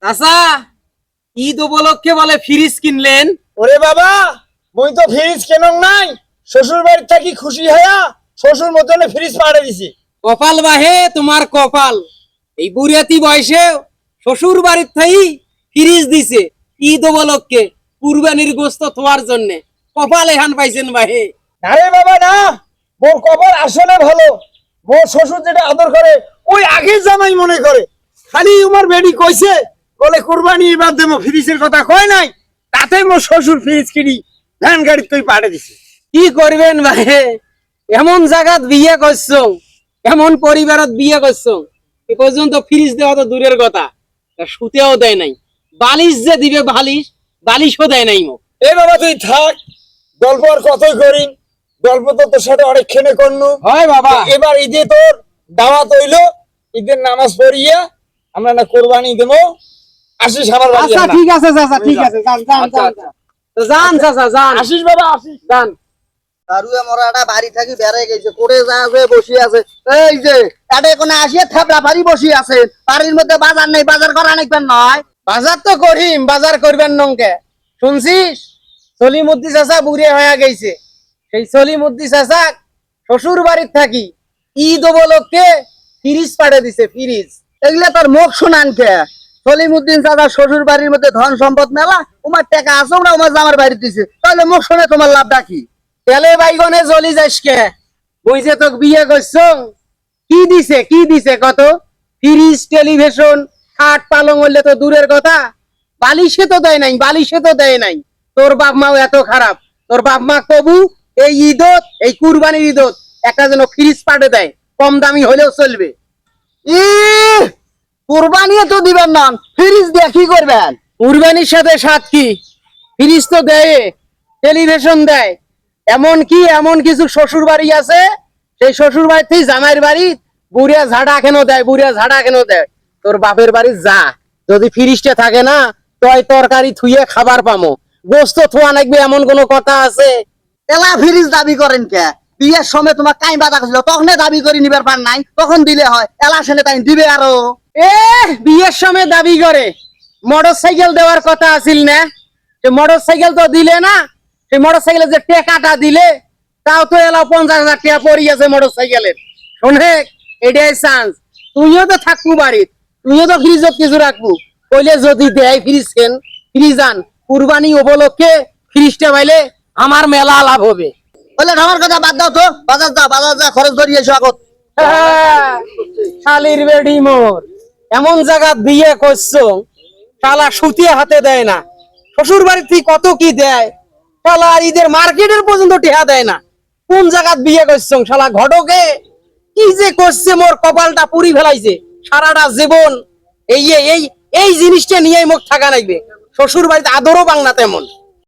চাচা ঈদ উপলক্ষে বলে ফ্রিজ কিনলেন। ওরে বাবা, মই তো ফ্রিজ কেন নাই, শ্বশুর বাড়ি থাকি খুশি হইয়া শ্বশুর মতনে ফ্রিজ পাড়ে দিছি। কপাল বাহে তোমার কপাল, এই বুড়িয়াতি বয়সে শ্বশুর বাড়ির থাই ফ্রিজ দিছে ঈদ উপলক্ষে কুরবানির গোস্ত থোয়ার জন্য। কপাল এখান পাইছেন বাহে। আরে বাবা না, মোর কপাল আসলে ভালো। মোর শ্বশুর যেটা আদর করে ওই আগের জামাই মনে করে। খালি উমার বেডি কইছে বলে কুরবানি এবার দেবো, ফ্রিজের কথা কয় নাই, তাতে মোর শ্বশুর ফ্রিজ কিনি ভ্যান গাড়ি তুই পাড়ে দিছে। কি করবেন বাহে, এমন জায়গাত বিয়ে করছো, এমন পরিবারত বিয়ে করছো, এ পর্যন্ত ফ্রিজ দেওয়া তো দূরের কথা, তা শুতেও দেয় নাই। বালিশ যে দিবে বালিশ, বালিশও দেয় নাই মো। এ বাবা তুই থাক, গল্প আর কতই করি, গল্প তো তোর সাথে অনেকক্ষণে করনু। হয় বাবা, এবার ঈদে তোর দাওয়াত হইলো, ঈদের নামাজ পড়িয়া আমরা না কোরবানি দেবো, আসিস আমার বাড়ি। আচ্ছা ঠিক আছে চাচা, ঠিক আছে, যান যান যান যান। তো যান চাচা যান, আসিস বাবা আসিস। যান। দারুয়ে মরাটা বাড়ি থাকি বেড়ে গেছে, করে যা যে বসে আছে। এই যে এডে কোনে আসিয়া থাবলা বাড়ি বসে আছে, বাড়ির মধ্যে বাজার নেই, বাজার করা নাকবেন নয়। বাজার তো করিম, বাজার করবেন নঙ্কে। শুনছিস সলিমুদ্দি চাচা বুড়ে হয়ে গেছে, সেই সলিমুদ্দি চাচা শ্বশুর বাড়ির থাকি ঈদ উপলক্ষে ফ্রিজ পাঠে দিছে, ফ্রিজ। এগুলা তোর মুখ শুনান কে? সলিমুদ্দিন চাচা শ্বশুর বাড়ির মধ্যে ধন সম্পদ মেলা, তোমার টাকা আছে ওরা আমার জামার বাড়ি দিছে, তাহলে মুখ শুনে তোমার লাভটা কি? তেলে বাইগনে জ্বলি যাসকে, বই যে তোকে বিয়ে করছো, কি দিছে কি দিছে কত? ফ্রিজ, টেলিভিশন, খাট পালং হইলে তো দূরের কথা, বালিশে তো দেয় নাই, বালিশে তো দেয় নাই। তোর বাপ মাও এত খারাপ, তোর বাপ মা কবু এই ঈদত, এই কুরবানির ঈদত একটা যেন ফ্রিজ পাঠে দেয়, কম দামি হলেও চলবে। ই কুরবানিও তো দিবেন না, ফ্রিজ দিয়ে কি করবেন? কুরবানির সাথে সাথ কি? ফ্রিজ তো দেয়, টেলিভিশন দেয়, এমন কিছু শ্বশুর বাড়ি আছে, সেই শ্বশুর বাড়ি থেকে জামাইয়ের বাড়ি বুড়িয়া ঝাড়া কেন দেয়, বুড়িয়া ঝাড়া কেন দেয়। তোর বাপের বাড়ি যা, যদি ফ্রিজটা থাকে না, তয় তরকারি থুয়ে খাবার পামো, গোস্ত থোয়া লাগবে এমন কোন কথা আছে? এলা ফ্রিজ দাবি করেন কে? বিয়ের সময় তোমার কাই বাধা ছিল, তখন দাবি করে নিবার পার নাই, তখন দিলে হয়। এলা সেনে তাই দিবে আরো। এ বিয়ের সময় দাবি করে, মোটর সাইকেল দেওয়ার কথা আছিল না, মোটর সাইকেল তো দিলে না। সেই মোটর সাইকেলের যে টেকাটা দিলে, তাও তো এলা 50,000 টাকা পড়ি আছে মোটর সাইকেলের। শোনে, এটাই চান্স, তুইও তো থাকবো বাড়ির, তুইও তো ফ্রিজত কিছু রাখবো। কইলে যদি দেয় ফ্রিজ কেন, ফ্রিজ আন, কুরবানি উপলক্ষে ফ্রিজটা পাইলে আমার মেলা লাভ হবে। বলে আমার কথা বাদ দাও তো, বাজার যা, বাজার যা, খরচ ধরিয়ে এসো আগত। শালির বেডি মোর, এমন জায়গা বিয়ে করছো, শালা সুতিয়ে হাতে দেয় না, শ্বশুর বাড়ি থেকে কত কি দেয়, শালা ঈদের মার্কেটের পর্যন্ত টেহা দেয় না। কোন জায়গাত বিয়ে করছো শালা ঘটকে? কি যে করছে, মোর কপালটা পুরি ফেলাইছে সারাটা জীবন। এই এই এই জিনিসটা নিয়ে মুখ থাকা লাগবে, শ্বশুর বাড়িতে আদরও বাংলা তেমন।